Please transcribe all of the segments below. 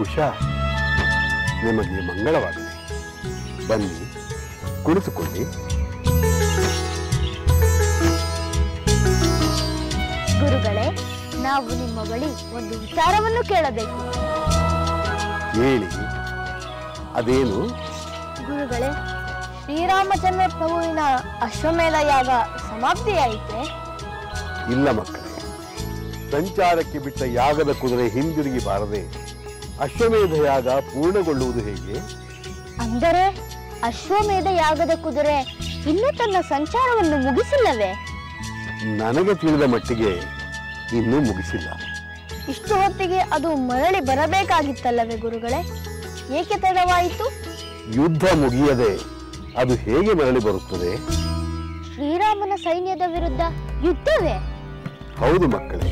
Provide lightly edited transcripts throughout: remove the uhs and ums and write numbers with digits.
ಕುಶ. ನಿಮಗೆ ಮಂಗಳವಾಗಲಿ. ಬನ್ನಿ, ಕುಳಿತುಕೊಳ್ಳಿ. ಗುರುಗಳೇ, ನಾವು ನಿಮ್ಮ ಬಳಿ ಒಂದು ವಿಚಾರವನ್ನು ಕೇಳಬೇಕು. ಹೇಳಿ, ಅದೇನು? ಗುರುಗಳೇ, ಶ್ರೀರಾಮಚಂದ್ರ ಪ್ರಭುವಿನ ಅಶ್ವಮೇಧ ಯಾಗ ಸಮಾಪ್ತಿಯಾಯಿತೆ? ಇಲ್ಲ ಮಕ್ಕಳೇ, ಸಂಚಾರಕ್ಕೆ ಬಿಟ್ಟ ಯಾಗದ ಕುದುರೆ ಹಿಂದಿರುಗಿ ಬಾರದೆ ಅಶ್ವಮೇಧ ಯಾಗ ಪೂರ್ಣಗೊಳ್ಳುವುದು ಹೇಗೆ? ಅಂದರೆ ಅಶ್ವಮೇಧ ಯಾಗದ ಕುದುರೆ ಇನ್ನೂ ತನ್ನ ಸಂಚಾರವನ್ನು ಮುಗಿಸಿಲ್ಲವೇ? ನನಗೆ ತಿಳಿದ ಮಟ್ಟಿಗೆ ಇನ್ನೂ ಮುಗಿಸಿಲ್ಲ. ಇಷ್ಟು ಹೊತ್ತಿಗೆ ಅದು ಮರಳಿ ಬರಬೇಕಾಗಿತ್ತಲ್ಲವೇ ಗುರುಗಳೇ? ಏಕೆ ತಡವಾಯಿತು? ಯುದ್ಧ ಮುಗಿಯದೆ ಅದು ಹೇಗೆ ಮರಳಿ ಬರುತ್ತದೆ? ಶ್ರೀರಾಮನ ಸೈನ್ಯದ ವಿರುದ್ಧ ಯುದ್ಧವೇ? ಹೌದು ಮಕ್ಕಳೇ,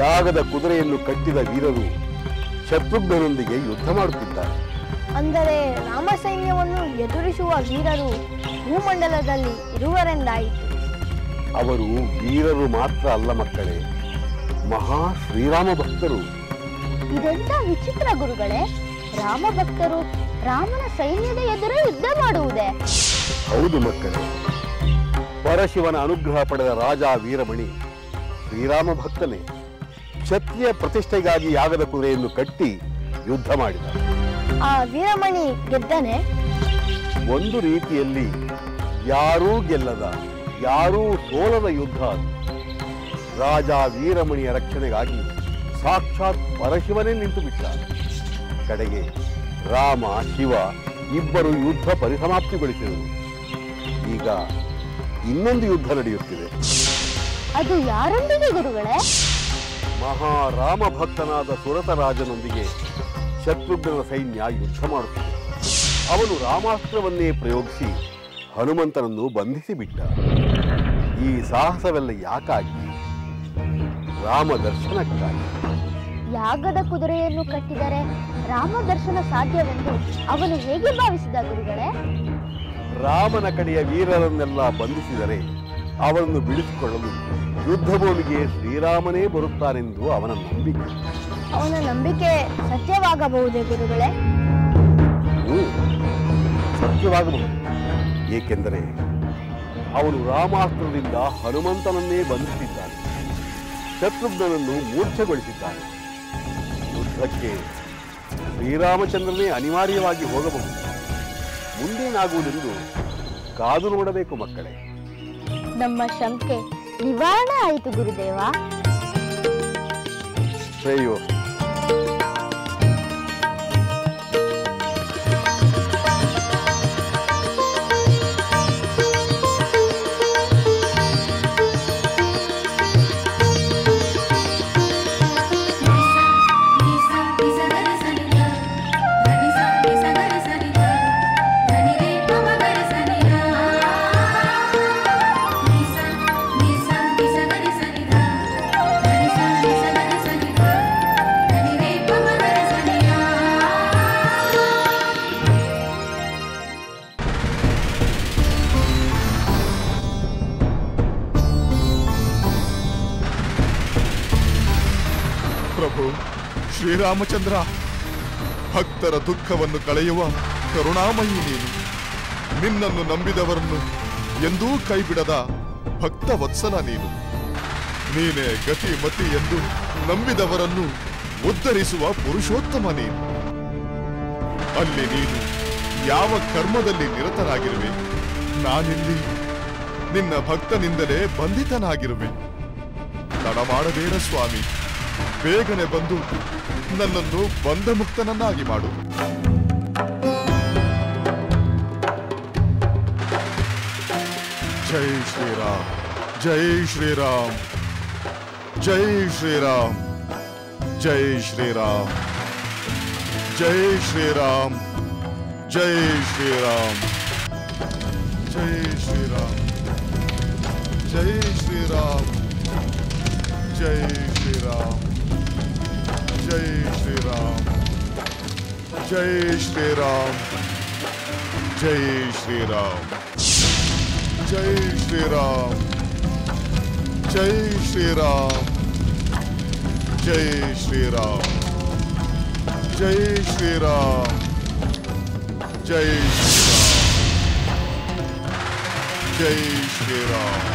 ಯಾಗದ ಕುದುರೆಯನ್ನು ಕಟ್ಟಿದ ವೀರರು ಶತ್ರುಘ್ನನೊಂದಿಗೆ ಯುದ್ಧ ಮಾಡುತ್ತಿದ್ದಾರೆ. ಅಂದರೆ ರಾಮ ಸೈನ್ಯವನ್ನು ಎದುರಿಸುವ ವೀರರು ಭೂಮಂಡಲದಲ್ಲಿ ಇರುವರೆಂದಾಯಿತು. ಅವರು ವೀರರು ಮಾತ್ರ ಅಲ್ಲ ಮಕ್ಕಳೇ, ಮಹಾ ಶ್ರೀರಾಮ ಭಕ್ತರು. ಇದೆಂತ ವಿಚಿತ್ರ ಗುರುಗಳೇ! ರಾಮ ಭಕ್ತರು ರಾಮನ ಸೈನ್ಯದ ಎದುರು ಯುದ್ಧ ಮಾಡುವುದೇ? ಹೌದು ಮಕ್ಕಳೇ, ಪರಶಿವನ ಅನುಗ್ರಹ ಪಡೆದ ರಾಜ ವೀರಮಣಿ ಶ್ರೀರಾಮ ಭಕ್ತನೇ. ಕ್ಷತ್ರಿಯ ಪ್ರತಿಷ್ಠೆಗಾಗಿ ಯಾಗದ ಕುದುರೆಯನ್ನು ಕಟ್ಟಿ ಯುದ್ಧ ಮಾಡಿದ. ಆ ವೀರಮಣಿ ಗೆದ್ದನೆ? ಒಂದು ರೀತಿಯಲ್ಲಿ ಯಾರೂ ಗೆಲ್ಲದ, ಯಾರೂ ಸೋಲದ ಯುದ್ಧ ಅದು. ರಾಜ ವೀರಮಣಿಯ ರಕ್ಷಣೆಗಾಗಿ ಸಾಕ್ಷಾತ್ ಪರಶಿವನೇ ನಿಂತು ಬಿಟ್ಟ. ಕಡೆಗೆ ರಾಮ ಶಿವ ಇಬ್ಬರು ಯುದ್ಧ ಪರಿಸಮಾಪ್ತಿಗೊಳಿಸಿದರು. ಈಗ ಇನ್ನೊಂದು ಯುದ್ಧ ನಡೆಯುತ್ತಿದೆ. ಅದು ಯಾರೊಂದಿಗೆ ಗುರುಗಳೇ? ಮಹಾರಾಮ ಭಕ್ತನಾದ ಸುರತ ರಾಜನೊಂದಿಗೆ ಶತ್ರುಘ್ನನ ಸೈನ್ಯ ಯುದ್ಧ ಮಾಡುತ್ತಿದೆ. ಅವನು ರಾಮಾಸ್ತ್ರವನ್ನೇ ಪ್ರಯೋಗಿಸಿ ಹನುಮಂತನನ್ನು ಬಂಧಿಸಿ ಬಿಟ್ಟ. ಈ ಸಾಹಸವೆಲ್ಲ ಯಾಕಾಗಿ? ರಾಮ ದರ್ಶನಕ್ಕಾಗಿ. ಯಾಗದ ಕುದುರೆಯನ್ನು ಕಟ್ಟಿದರೆ ರಾಮ ದರ್ಶನ ಸಾಧ್ಯವೆಂದು ಅವನು ಹೇಗೆ ಭಾವಿಸಿದ ಗುರುಗಳೇ? ರಾಮನ ಕಡೆಯ ವೀರರನ್ನೆಲ್ಲ ಬಂಧಿಸಿದರೆ ಅವರನ್ನು ಬಿಡಿಸಿಕೊಳ್ಳಲು ಯುದ್ಧ ಭೂಮಿಗೆ ಶ್ರೀರಾಮನೇ ಬರುತ್ತಾನೆಂದು ಅವನ ನಂಬಿಕೆ. ಅವನ ನಂಬಿಕೆ ಸತ್ಯವಾಗಬಹುದೇ ಗುರುಗಳೇ? ಸತ್ಯವಾಗಬಹುದು. ಏಕೆಂದರೆ ಅವನು ರಾಮಾಸ್ತ್ರದಿಂದ ಹನುಮಂತನನ್ನೇ ಬಂಧಿಸಿದ್ದಾನೆ, ಶತ್ರುಘ್ನನನ್ನು ಮೂರ್ಛೆಗೊಳಿಸಿದ್ದಾನೆ. ಯುದ್ಧಕ್ಕೆ ಶ್ರೀರಾಮಚಂದ್ರನೇ ಅನಿವಾರ್ಯವಾಗಿ ಹೋಗಬಹುದು. ಮುಂದೇನಾಗುವುದೆಂದು ಕಾದು ನೋಡಬೇಕು ಮಕ್ಕಳೇ. ನಮ್ಮ ಶಂಕೆ ನಿವಾರಣೆ ಆಯಿತು ಗುರುದೇವ. ಶ್ರೇಯೋ. ಪ್ರಭು ಶ್ರೀರಾಮಚಂದ್ರ, ಭಕ್ತರ ದುಃಖವನ್ನು ಕಳೆಯುವ ಕರುಣಾಮಯಿ ನೀನು. ನಿನ್ನನ್ನು ನಂಬಿದವರನ್ನು ಎಂದೂ ಕೈಬಿಡದ ಭಕ್ತ ವತ್ಸಲ ನೀನು. ನೀನೇ ಗತಿ ಮತಿ ಎಂದು ನಂಬಿದವರನ್ನು ಉದ್ಧರಿಸುವ ಪುರುಷೋತ್ತಮ ನೀನು. ಅಲ್ಲಿ ನೀನು ಯಾವ ಕರ್ಮದಲ್ಲಿ ನಿರತನಾಗಿರುವೆ, ನಾನಿಲ್ಲಿ ನಿನ್ನ ಭಕ್ತನಿಂದಲೇ ಬಂಧಿತನಾಗಿರುವೆ. ತಡ ಮಾಡಬೇಡ ಸ್ವಾಮಿ, ಬೇಗನೆ ಬಂದು ನನ್ನನ್ನು ಬಂಧಮುಕ್ತನನ್ನಾಗಿ ಮಾಡು. ಜೈ ಶ್ರೀರಾಮ್, ಜೈ ಶ್ರೀರಾಮ್, ಜೈ ಶ್ರೀರಾಮ್, ಜೈ ಶ್ರೀರಾಮ್, ಜೈ ಶ್ರೀರಾಮ್, ಜೈ ಶ್ರೀರಾಮ್, ಜೈ ಶ್ರೀರಾಮ್, ಜೈ ಶ್ರೀರಾಮ್, ಜೈ ಶ್ರೀರಾಮ್, ಜೈ ಶ್ರೀರಾಮ್, ಜೈ ಶ್ರೀರಾಮ್, ಜೈ ಶ್ರೀರಾಮ್, ಜೈ ಶ್ರೀರಾಮ್, ಜೈ ಶ್ರೀರಾಮ್, ಜೈ ಶ್ರೀರಾಮ್, ಜೈ ಶ್ರೀರಾಮ್ ಜೈ ಜೈ ಶ್ರೀರಾಮ್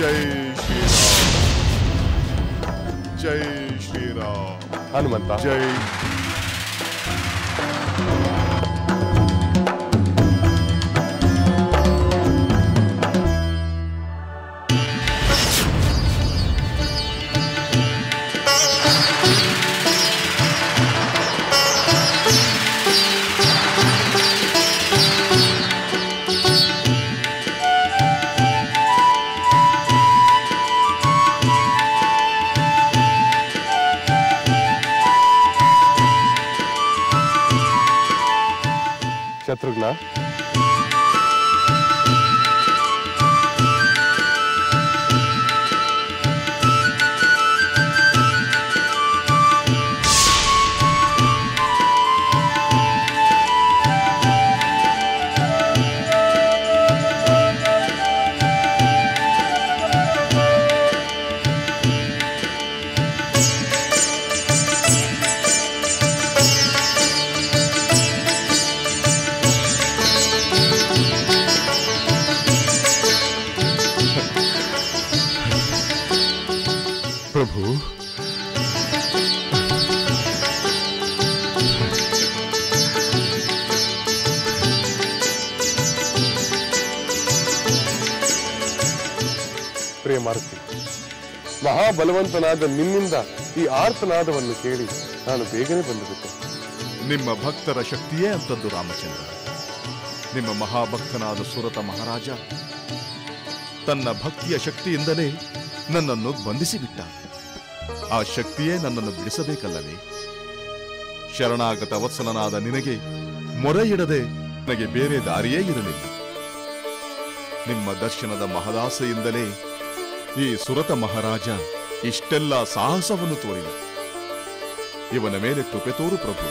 ಜೈ ಶ್ರೀರಾಮ್ ಜೈ ಶ್ರೀರಾಮ್ ಹನುಮಂತ ಜೈ ಶತ್ರುಘ್ನ, ಪ್ರಭು ಪ್ರಿಯ ಮಾರುತಿ, ಮಹಾಬಲವಂತನಾದ ನಿನ್ನಿಂದ ಈ ಆರ್ತನಾದವನ್ನು ಕೇಳಿ ನಾನು ಬೇಗನೆ ಬಂದುಬಿಟ್ಟೆ. ನಿಮ್ಮ ಭಕ್ತರ ಶಕ್ತಿಯೇ ಅಂತದ್ದು ರಾಮಚಂದ್ರ. ನಿಮ್ಮ ಮಹಾಭಕ್ತನಾದ ಸುರತ ಮಹಾರಾಜ ತನ್ನ ಭಕ್ತಿಯ ಶಕ್ತಿಯಿಂದಲೇ ನನ್ನನ್ನು ಬಂಧಿಸಿಬಿಟ್ಟ. ಆ ಶಕ್ತಿಯೇ ನನ್ನನ್ನು ಬಿಡಿಸಬೇಕಲ್ಲವೇ? ಶರಣಾಗತ ವತ್ಸಲನಾದ ನಿನಗೆ ಮೊರೆ ಇಡದೆ ನನಗೆ ಬೇರೆ ದಾರಿಯೇ ಇರಲಿಲ್ಲ. ನಿಮ್ಮ ದರ್ಶನದ ಮಹದಾಸೆಯಿಂದಲೇ ಈ ಸುರತ ಮಹಾರಾಜ ಇಷ್ಟೆಲ್ಲ ಸಾಹಸವನ್ನು ತೋರಿದ. ಇವನ ಮೇಲೆ ಕೃಪೆ ತೋರು ಪ್ರಭು.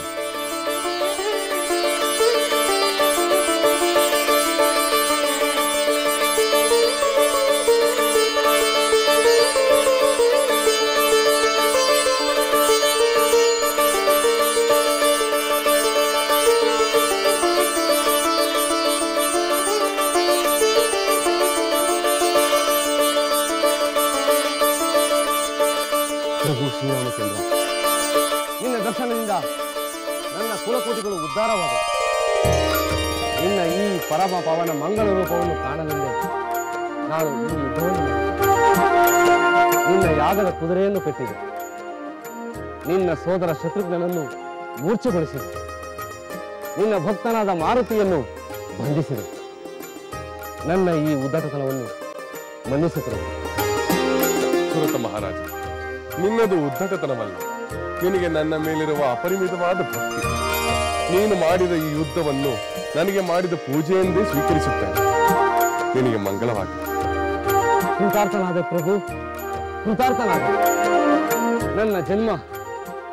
ಪ್ರಭು ಶ್ರೀರಾಮಚಂದ್ರ, ನಿನ್ನ ದರ್ಶನದಿಂದ ನನ್ನ ಕುಲಕೋಟಿಗಳು ಉದ್ಧಾರವಾದವು. ನಿನ್ನ ಈ ಪರಮ ಪವನ ಮಂಗಳ ರೂಪವನ್ನು ಕಾಣಲೆಂದೇ ನಾನು ಈ ಯುದ್ಧವನ್ನು ನಿನ್ನ ಯಾಗದ ಕುದುರೆಯನ್ನು ಕಟ್ಟಿದೆ. ನಿನ್ನ ಸೋದರ ಶತ್ರುಘ್ನನನ್ನು ಮೂರ್ಛೆಗೊಳಿಸಿದೆ. ನಿನ್ನ ಭಕ್ತನಾದ ಮಾರುತಿಯನ್ನು ಬಂಧಿಸಿದೆ. ನನ್ನ ಈ ಉದ್ದಟತನವನ್ನು ಮನ್ನಿಸು ಪ್ರಭು. ಸುರತ ಮಹಾರಾಜ, ನಿನ್ನದು ಉದ್ದಟತನವಲ್ಲ, ನಿನಗೆ ನನ್ನ ಮೇಲಿರುವ ಅಪರಿಮಿತವಾದ ಭಕ್ತಿ. ನೀನು ಮಾಡಿದ ಈ ಯುದ್ಧವನ್ನು ನನಗೆ ಮಾಡಿದ ಪೂಜೆಯೆಂದೇ ಸ್ವೀಕರಿಸುತ್ತೇನೆ. ನಿನಗೆ ಮಂಗಳವಾಗಿ. ಕೃತಾರ್ಥನಾದ ಪ್ರಭು, ಕೃತಾರ್ಥನಾದ. ನನ್ನ ಜನ್ಮ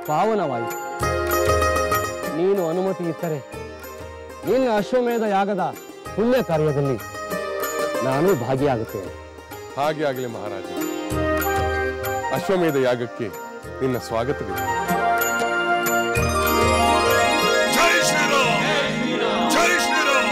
ಪಾವನವಾಯಿತು. ನೀನು ಅನುಮತಿ ಇತ್ತರೆ ನಿನ್ನ ಅಶ್ವಮೇಧ ಯಾಗದ ಪುಣ್ಯ ಕಾರ್ಯದಲ್ಲಿ ನಾನು ಭಾಗಿಯಾಗುತ್ತೇನೆ. ಹಾಗೆ ಆಗಲಿ ಮಹಾರಾಜ. ಅಶ್ವಮೇಧ ಯಾಗಕ್ಕೆ ನಿನ್ನ ಸ್ವಾಗತವಿದೆ. ಜೈ ಶ್ರೀರಾಮ್ ಜೈ ಶ್ರೀರಾಮ್.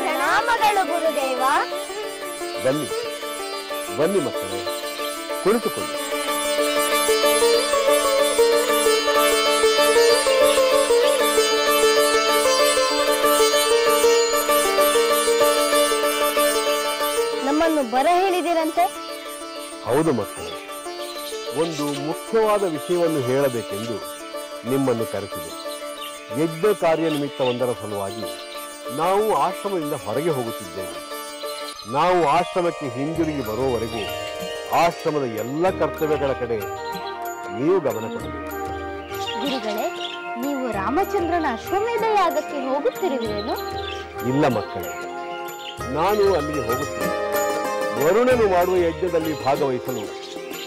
ಪ್ರಣಾಮಗಳು ಗುರುದೇವ. ಬನ್ನಿ ಬನ್ನಿ ಮಕ್ಕಳೇ, ಕುಳಿತುಕೊಳ್ಳಿ. ನಮ್ಮನ್ನು ಬರ ಹೇಳಿದಿರಂತೆ. ಹೌದು ಮಕ್ಕಳೇ, ಒಂದು ಮುಖ್ಯವಾದ ವಿಷಯವನ್ನು ಹೇಳಬೇಕೆಂದು ನಿಮ್ಮನ್ನು ಕರೆಸಿದೆ. ಯಜ್ಞ ಕಾರ್ಯ ನಿಮಿತ್ತವೊಂದರ ಸಲುವಾಗಿ ನಾವು ಆಶ್ರಮದಿಂದ ಹೊರಗೆ ಹೋಗುತ್ತಿದ್ದೇವೆ. ನಾವು ಆಶ್ರಮಕ್ಕೆ ಹಿಂದಿರುಗಿ ಬರುವವರೆಗೂ ಆಶ್ರಮದ ಎಲ್ಲ ಕರ್ತವ್ಯಗಳ ಕಡೆ ನೀವು ಗಮನ ಕೊಡಬೇಕು. ಗುರುಗಳೇ, ನೀವು ರಾಮಚಂದ್ರನ ಅಶ್ವಮೇಧ ಯಾಗಕ್ಕೆ ಹೋಗುತ್ತಿರುವಿರೇನು? ಇಲ್ಲ ಮಕ್ಕಳೇ, ನಾನು ಅಲ್ಲಿಗೆ ಹೋಗುತ್ತೇನೆ. ವರುಣನು ಮಾಡುವ ಯಜ್ಞದಲ್ಲಿ ಭಾಗವಹಿಸಲು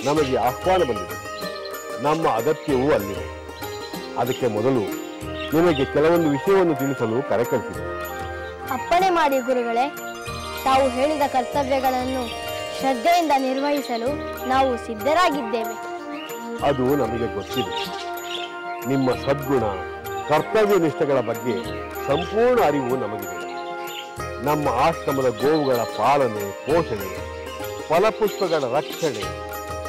ನಮಗೆ ಆಹ್ವಾನ ಬಂದಿದೆ. ನಮ್ಮ ಅಗತ್ಯವೂ ಅಲ್ಲಿದೆ. ಅದಕ್ಕೆ ಮೊದಲು ನಿಮಗೆ ಕೆಲವೊಂದು ವಿಷಯವನ್ನು ತಿಳಿಸಲು ಕರೆ ಕಳಿಸಿದೆ. ಅಪ್ಪಣೆ ಮಾಡಿ ಗುರುಗಳೇ. ತಾವು ಹೇಳಿದ ಕರ್ತವ್ಯಗಳನ್ನು ಶ್ರದ್ಧೆಯಿಂದ ನಿರ್ವಹಿಸಲು ನಾವು ಸಿದ್ಧರಾಗಿದ್ದೇವೆ. ಅದು ನಮಗೆ ಗೊತ್ತಿದೆ. ನಿಮ್ಮ ಸದ್ಗುಣ, ಕರ್ತವ್ಯ ನಿಷ್ಠೆಗಳ ಬಗ್ಗೆ ಸಂಪೂರ್ಣ ಅರಿವು ನಮಗಿದೆ. ನಮ್ಮ ಆಶ್ರಮದ ಗೋವುಗಳ ಪಾಲನೆ, ಪೋಷಣೆ, ಫಲಪುಷ್ಪಗಳ ರಕ್ಷಣೆ,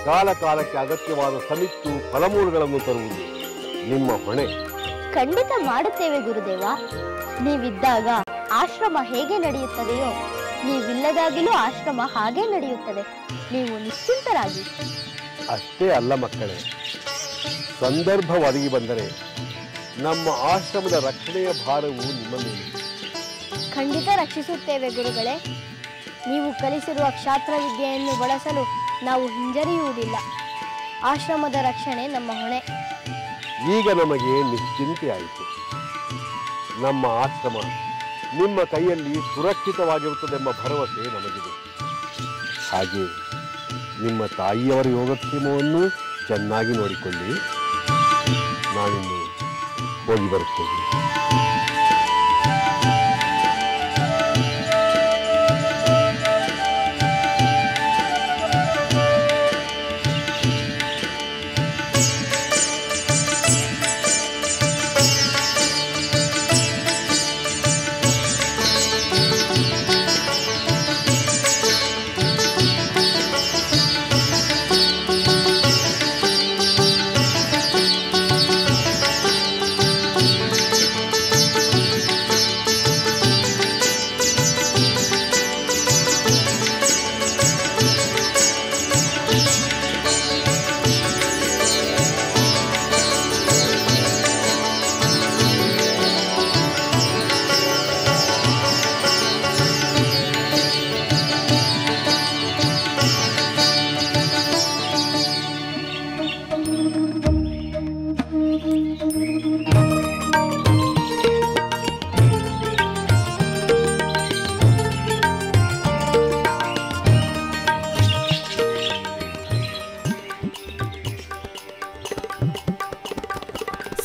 ಕಾಲ ಕಾಲಕ್ಕೆ ಅಗತ್ಯವಾದ ಸಮಿತ್ತು ಫಲಮೂಲಗಳನ್ನು ತರುವುದು ನಿಮ್ಮ ಹೊಣೆ. ಖಂಡಿತ ಮಾಡುತ್ತೇವೆ ಗುರುದೇವ. ನೀವಿದ್ದಾಗ ಆಶ್ರಮ ಹೇಗೆ ನಡೆಯುತ್ತದೆಯೋ ನೀವಿಲ್ಲದಾಗಲೂ ಆಶ್ರಮ ಹಾಗೆ ನಡೆಯುತ್ತದೆ. ನೀವು ನಿಶ್ಚಿಂತರಾಗಿ. ಅಷ್ಟೇ ಅಲ್ಲ ಮಕ್ಕಳೇ, ಸಂದರ್ಭ ಒದಗಿ ಬಂದರೆ ನಮ್ಮ ಆಶ್ರಮದ ರಕ್ಷಣೆಯ ಭಾರವು ನಿಮ್ಮ ಮೇಲೆ. ಖಂಡಿತ ರಕ್ಷಿಸುತ್ತೇವೆ ಗುರುಗಳೇ. ನೀವು ಕಲಿಸಿರುವ ಕ್ಷಾತ್ರ ವಿದ್ಯೆಯನ್ನು ಬಳಸಲು ನಾವು ಹಿಂಜರಿಯುವುದಿಲ್ಲ. ಆಶ್ರಮದ ರಕ್ಷಣೆ ನಮ್ಮ ಹೊಣೆ. ಈಗ ನಮಗೆ ನಿಶ್ಚಿಂತೆ ಆಯಿತು. ನಮ್ಮ ಆಶ್ರಮ ನಿಮ್ಮ ಕೈಯಲ್ಲಿ ಸುರಕ್ಷಿತವಾಗಿರುತ್ತದೆಂಬ ಭರವಸೆ ನಮಗಿದೆ. ಹಾಗೆ ನಿಮ್ಮ ತಾಯಿಯವರ ಯೋಗಕ್ಷೇಮವನ್ನು ಚೆನ್ನಾಗಿ ನೋಡಿಕೊಳ್ಳಿ. ನಾನಿನ್ನು ಹೋಗಿ ಬರುತ್ತೇನೆ.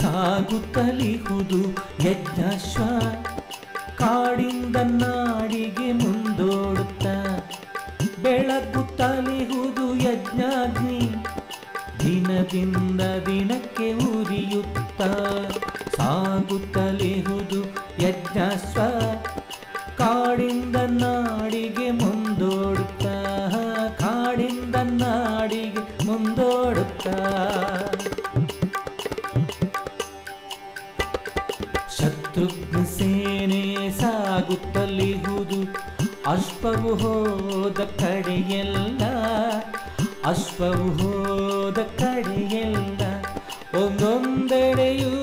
ಸಾಗುತ್ತಲಿಹುದು ಯಜ್ಞಾಶ್ವ ಕಾಡಿಂದ ನಾಡಿಗೆ ಮುಂದೋಡುತ್ತ, ಬೆಳಗುತ್ತಲಿಹುದು ಯಜ್ಞಾಗ್ನಿ ದಿನದಿಂದ ದಿನಕ್ಕೆ ಉರಿಯುತ್ತ. ಸಾಗುತ್ತಲಿಹುದು ಯಜ್ಞಾಶ್ವ ಕಾಡಿಂದ ನಾಡಿಗೆ ಮುಂದೋಡುತ್ತ, ಕಾಡಿಂದ ನಾಡಿಗೆ ಮುಂದೋಡುತ್ತ. ಶತ್ರುಘ್ನ ಸೇನೆ ಸಾಗುತ್ತಲಿಹುದು ಅಶ್ವವು ಹೋದ ಕಡೆಯೆಲ್ಲ, ಅಶ್ವವು ಹೋದ ಕಡೆಯೆಲ್ಲ. ಒಂದೊಂದೆಡೆಯೂ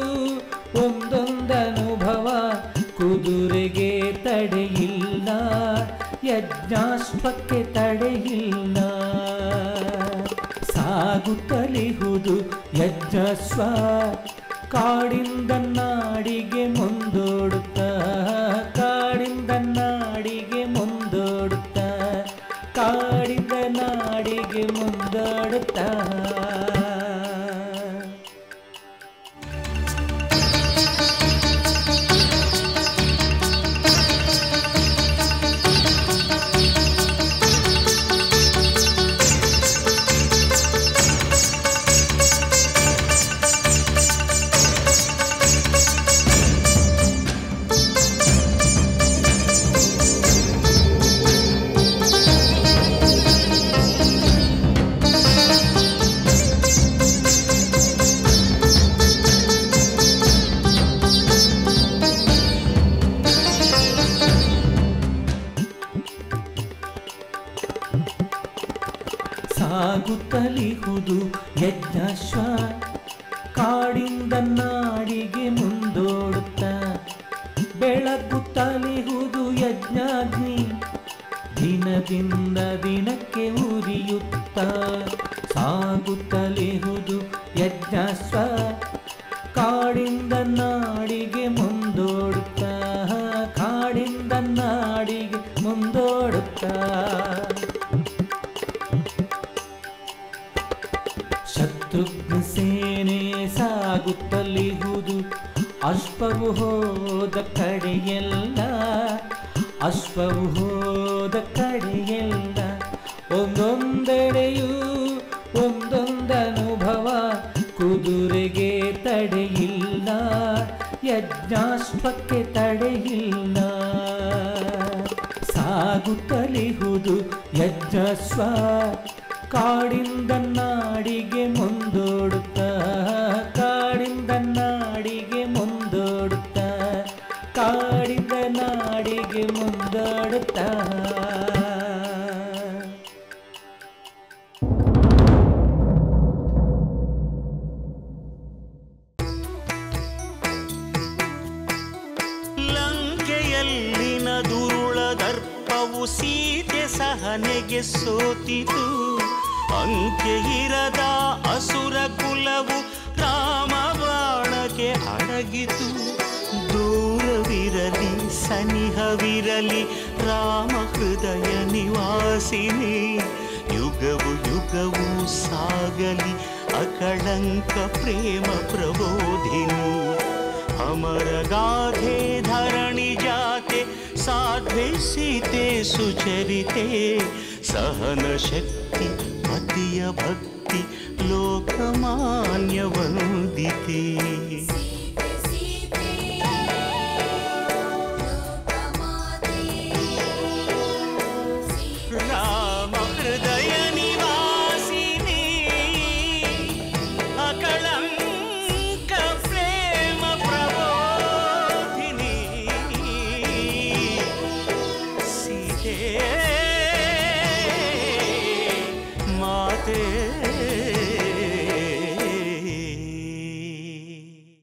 ಒಂದೊಂದನುಭವ, ಕುದುರೆಗೆ ತಡೆಯಿಲ್ಲ, ಯಜ್ಞಾಶ್ವಕ್ಕೆ ತಡೆಯಿಲ್ಲ. ಸಾಗುತ್ತಲಿಹುದು ಯಜ್ಞಾಶ್ವ ಕಾಡಿಂದ ನಾಡಿಗೆ ಮುಂದೋಡುತ್ತ, ಕಾಡಿಂದ ನಾಡಿಗೆ ಮುಂದೋಡುತ್ತ, ಕಾಡಿಂದ ನಾಡಿಗೆ ಮುಂದೋಡುತ್ತ. ಸಾಗುತ್ತಲಿಹುದು ಯಜ್ಞಾಶ್ವ ಕಾಡಿಂದ ನಾಡಿಗೆ ಮುಂದೋಡುತ್ತ, ಬೆಳಗುತ್ತಲಿಹುದು ಯಜ್ಞಾಗ್ನಿ ದಿನದಿಂದ ದಿನಕ್ಕೆ ಉರಿಯುತ್ತ. ಸಾಗುತ್ತಲಿಹುದು ಯಜ್ಞಾಶ್ವ ಕಾಡಿಂದ ನಾಡಿಗೆ ಮುಂದೋಡುತ್ತ, ಕಾಡಿಂದ ನಾಡಿಗೆ ಮುಂದೋಡುತ್ತ. ಶತ್ರುಘ್ನ ಸೇನೆ ಸಾಗುತ್ತಲಿಹುದು ಅಶ್ವವು ಕಡೆಯೆಲ್ಲ ಅಶ್ವವು ಹೋದ ಕಡೆಯೆಲ್ಲ ಒಂದೊಂದೆಡೆಯೂ ಒಂದೊಂದನುಭವ ಕುದುರೆಗೆ ತಡೆಯಿಲ್ಲ ಯಜ್ಞಾಶ್ವಕ್ಕೆ ತಡೆಯಿಲ್ಲ ಸಾಗುತ್ತಲಿಹುದು ಯಜ್ಞಾಶ್ವ ಕಾಡಿಂದ ನಾಡಿಗೆ ಮುಂದೋಡುತ್ತಾ ಕಾಡಿಂದ ನಾಡಿಗೆ ಮುಂದೋಡುತ್ತಾ ಕಾಡಿಂದ ನಾಡಿಗೆ ಮುಂದೋಡುತ್ತಾ ಲಂಕೆಯಲ್ಲಿನ ದುರುಳ ದರ್ಪವು ಸೀತೆ ಸಹನೆಗೆ ಸೋತಿತು ಅಂಕೆ ಇರದ ಅಸುರ ಕುಲವು ರಾಮ ಬಾಣಕ್ಕೆ ಅಡಗಿತು ದೂರವಿರಲಿ ಸನಿಹವಿರಲಿ ರಾಮ ಹೃದಯ ನಿವಾಸಿನಿ ಯುಗವು ಯುಗವು ಸಾಗಲಿ ಅಕಳಂಕ ಪ್ರೇಮ ಪ್ರಬೋಧಿನಿ ಅಮರ ಗಾಧೆ ಧರಣಿ ಜಾತೆ ಸಾಧ್ವೆ ಸೀತೆ ಸುಚರಿತೆ ಸಹನ ಶಕ್ತಿ ಪತಿಯ ಭಕ್ತಿ ಲೋಕಮಾನ್ಯ ವಂದಿತೆ ರಾಮ ಹೃದಯ ನಿವಾಸಿನಿ ಅಕಳಂಕ ಪ್ರೇಮ ಪ್ರಬೋಧಿನಿ ಸೀತೆ ಮಾತೆ